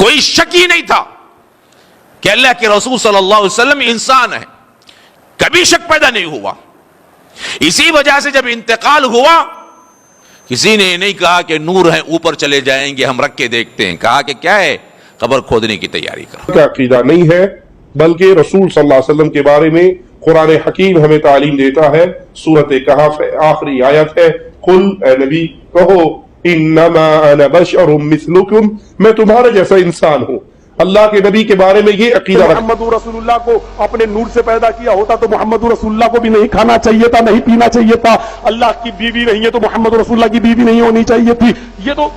کوئی شک ہی نہیں تھا کہ اللہ کے رسول صلی اللہ علیہ وسلم انسان ہے، کبھی شک پیدا نہیں ہوا۔ اسی وجہ سے جب انتقال ہوا کسی نے یہ نہیں کہا کہ نور ہے اوپر چلے جائیں گے ہم رکھ کے دیکھتے ہیں، کہا کہ کیا ہے قبر کھودنے کی تیاری کرو۔ کا عقیدہ نہیں ہے، بلکہ رسول صلی اللہ علیہ وسلم کے بارے میں قرآن حکیم ہمیں تعلیم دیتا ہے۔ سورۃ کہف آخری آیت ہے، قل اے نبی کہو انما انا بشر مثلکم، میں تمہارے جیسا انسان ہوں۔ اللہ کے نبی کے بارے میں یہ عقیدہ محمد رسول اللہ کو اپنے نور سے پیدا کیا ہوتا تو محمد رسول اللہ کو بھی نہیں کھانا چاہیے تھا، نہیں پینا چاہیے تھا۔ اللہ کی بیوی نہیں ہے تو محمد رسول اللہ کی بیوی نہیں ہونی چاہیے تھی۔ یہ تو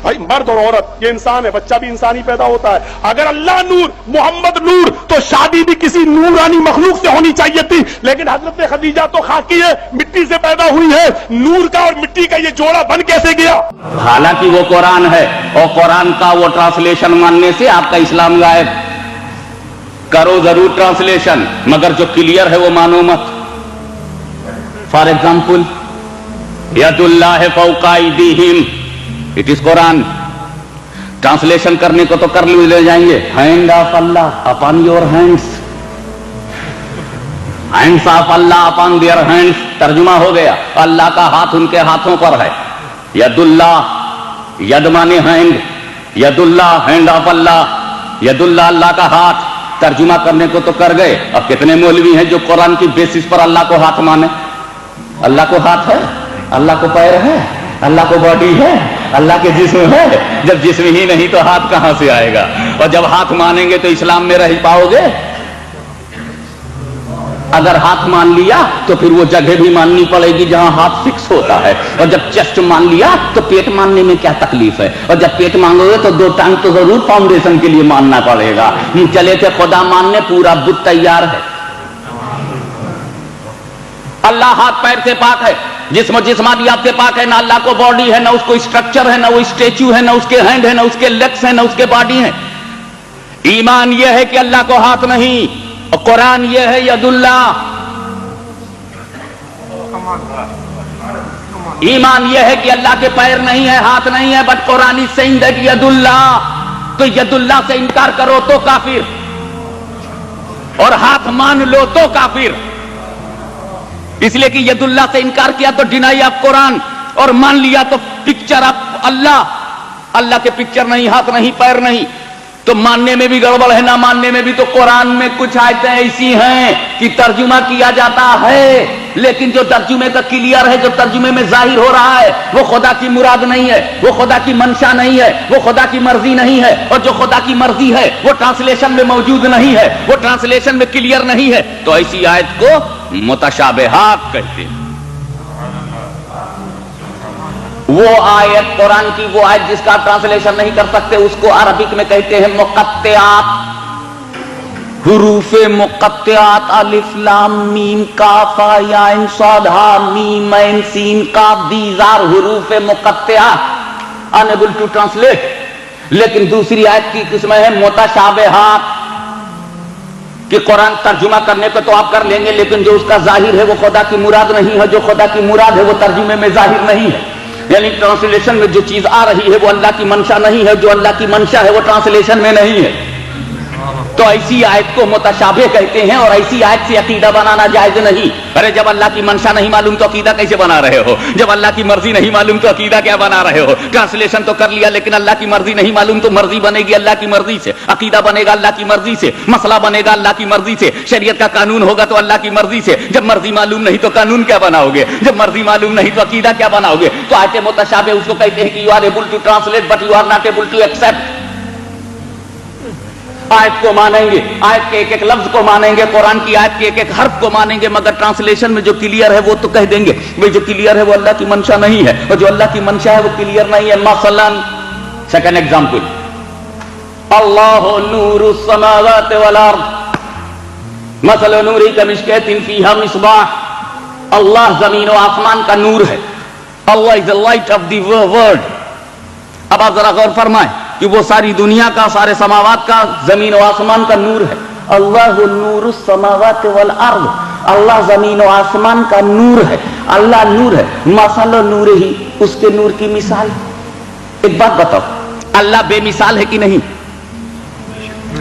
بھائی مرد اور عورت یہ انسان ہے، بچہ بھی انسان ہی پیدا ہوتا ہے۔ اگر اللہ نور محمد نور تو شادی بھی کسی نورانی مخلوق سے ہونی چاہیے تھی، لیکن حضرت خدیجہ تو خاکی ہے، مٹی سے پیدا ہوئی ہے، نور کا اور مٹی کا یہ جوڑا بن کیسے گیا؟ حالانکہ وہ قرآن ہے اور قرآن کا وہ ٹرانسلیشن ماننے سے آپ کا اسلام غائب۔ کرو ضرور ٹرانسلیشن مگر جو کلیئر ہے وہ مانو مت۔ فار ایگزامپل ید اللہ فوق ایدیہم، اٹ از قرآن۔ ٹرانسلیشن کرنے کو تو کر لے جائیں گے، hand of Allah upon your hands, hands of Allah upon their hands, ترجمہ ہو گیا اللہ کا ہاتھ ان کے ہاتھوں پر ہے۔ ید اللہ، ید مانے ہینڈ، ید اللہ ہینڈ آف اللہ، ید اللہ اللہ کا ہاتھ، ترجمہ کرنے کو تو کر گئے۔ اب کتنے مولوی ہیں جو قرآن کی بیسس پر اللہ کو ہاتھ مانے؟ اللہ کو ہاتھ ہے، اللہ کو پیر ہے، اللہ کو باڈی ہے، اللہ کے جسم ہے۔ جب جسم ہی نہیں تو ہاتھ کہاں سے آئے گا؟ اور جب ہاتھ مانیں گے تو اسلام میں رہ پاؤ گے؟ اگر ہاتھ مان لیا تو پھر وہ جگہ بھی ماننی پڑے گی جہاں ہاتھ فکس ہوتا ہے، اور جب چیسٹ مان لیا تو پیٹ ماننے میں کیا تکلیف ہے؟ اور جب پیٹ مانگو گے تو دو ٹانگ تو ضرور فاؤنڈیشن کے لیے ماننا پڑے گا۔ چلے تھے خدا ماننے، پورا بت تیار ہے۔ اللہ ہاتھ پیر سے پاک ہے، جسم و جسمانیات سے پاک ہے، نہ اللہ کو باڈی ہے، نہ اس کو اسٹرکچر ہے، نہ وہ اسٹیچو ہے، نہ اس کے ہینڈ ہے، نہ اس کے لیگس ہیں، نہ اس کے باڈی ہیں۔ ایمان یہ ہے کہ اللہ کو ہاتھ نہیں، اور قرآن یہ ہے ید اللہ۔ ایمان یہ ہے کہ اللہ کے پیر نہیں ہے، ہاتھ نہیں ہے، but Quran is saying that ید اللہ۔ تو ید اللہ سے انکار کرو تو کافر، اور ہاتھ مان لو تو کافر۔ اس لیے کہ ید اللہ سے انکار کیا تو ڈینائی آف قرآن، اور مان لیا تو پکچر آف اللہ۔ اللہ کے پکچر نہیں، ہاتھ نہیں، پیر نہیں، تو ماننے میں بھی گڑبڑ ہے، نہ ماننے میں بھی۔ تو قرآن میں کچھ آیتیں ایسی ہیں کہ ترجمہ کیا جاتا ہے، لیکن جو ترجمے کا کلیئر ہے، جو ترجمے میں ظاہر ہو رہا ہے، وہ خدا کی مراد نہیں ہے، وہ خدا کی منشا نہیں ہے، وہ خدا کی مرضی نہیں ہے۔ اور جو خدا کی مرضی ہے وہ ٹرانسلیشن میں موجود نہیں ہے، وہ ٹرانسلیشن میں کلیئر نہیں ہے، تو ایسی آیت کو متشابہات کہتے ہیں۔ وہ آیت قرآن کی، وہ آیت جس کا ٹرانسلیشن نہیں کر سکتے، اس کو عربک میں کہتے ہیں مقطعات، حروف مقطعات، الف لام میم کاف یا عین صاد ہا میم عین سین کاف، دیز آر حروف مقطعات، unable to translate۔ لیکن دوسری آیت کی قسم ہے متشابہات، کہ قرآن ترجمہ کرنے کو تو آپ کر لیں گے، لیکن جو اس کا ظاہر ہے وہ خدا کی مراد نہیں ہے، جو خدا کی مراد ہے وہ ترجمے میں ظاہر نہیں ہے۔ یعنی ٹرانسلیشن میں جو چیز آ رہی ہے وہ اللہ کی منشا نہیں ہے، جو اللہ کی منشا ہے وہ ٹرانسلیشن میں نہیں ہے۔ تو ایسی آیت کو متشابہ کہتے ہیں، اور ایسی آیت سے عقیدہ بنانا جائز نہیں۔ ارے جب اللہ کی منشا نہیں معلوم تو عقیدہ کیسے بنا رہے ہو؟ جب اللہ کی مرضی نہیں معلوم تو عقیدہ کیا بنا رہے ہو؟ ٹرانسلیشن تو کر لیا، لیکن اللہ کی مرضی نہیں معلوم تو مرضی بنے گی اللہ کی مرضی سے، عقیدہ بنے گا اللہ کی مرضی سے، مسئلہ بنے گا اللہ کی مرضی سے، شریعت کا قانون ہوگا تو اللہ کی مرضی سے۔ جب مرضی معلوم نہیں تو قانون کیا بناؤ گے؟ جب مرضی معلوم نہیں تو عقیدہ کیا بناؤ گے؟ تو آیت متشابہ اس کو کہتے ہیں کہ you are able to translate but you are not able to accept. آیت کو مانیں گے، آیت کے ایک ایک لفظ کو مانیں گے، قرآن کی آیت کے ایک ایک حرف کو مانیں گے، مگر ٹرانسلیشن میں جو کلیئر ہے وہ تو کہہ دیں گے بھئی جو کلیئر ہے وہ اللہ کی منشا نہیں ہے، اور جو اللہ کی منشا ہے وہ کلیئر نہیں ہے۔ مثلا سیکنڈ ایگزامپل، اللہ نور السماوات والارض مثل نوری کمشکۃ فیہا مصباح۔ اللہ زمین و آسمان کا نور ہے، اللہ از the light of the world۔ اب آپ ذرا غور فرمائیں کہ وہ ساری دنیا کا، سارے سماوات کا، زمین و آسمان کا نور ہے۔ اللہ نور السماوات والارض، اللہ زمین و آسمان کا نور ہے، اللہ نور ہے۔ مثل نور ہی، اس کے نور کی مثال۔ ایک بات بتاؤ، اللہ بے مثال ہے کہ نہیں؟